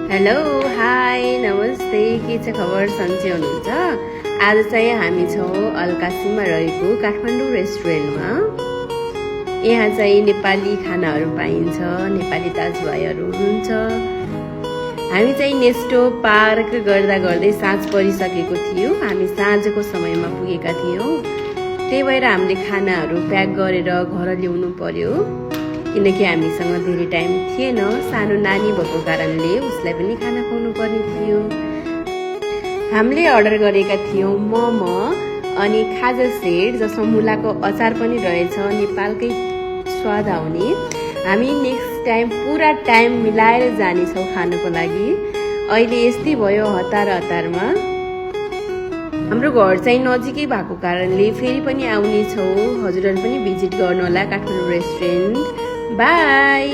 Hello hi नमस्ते के छ खबर सन्चै हुनुहुन्छ। आज चाहिँ हामी छौँ अलकासीमा रहेको काठमाडौँ रेस्टुरेन्टमा। यहाँ चाहिँ नेपाली खानाहरू पाइन्छ, नेपाली दाजुभाइहरू हुनुहुन्छ। हामी चाहिँ नेस्टो पार्क गर्दा गर्दै साँझ परिसकेको थियो। हामी साँझको समयमा पुगेका थियौँ, त्यही भएर हामीले खानाहरू प्याक गरेर घर ल्याउनु पर्यो, किनकि हामीसँग धेरै टाइम थिएन। सानो नानी भएको कारणले उसलाई पनि खाना खुवाउनु पर्ने थियो। हामीले अर्डर गरेका थियौँ मोमो अनि खाजा सेट, जसमा मुलाको अचार पनि रहेछ, नेपालकै स्वाद आउने। हामी नेक्स्ट टाइम पुरा टाइम मिलाएर जानेछौँ खानको लागि। अहिले यस्तै भयो हतार हतारमा। हाम्रो घर चाहिँ नजिकै भएको कारणले फेरि पनि आउनेछौँ। हजुरहरू पनि भिजिट गर्नु होला काठमाडौँ रेस्टुरेन्ट। बाई।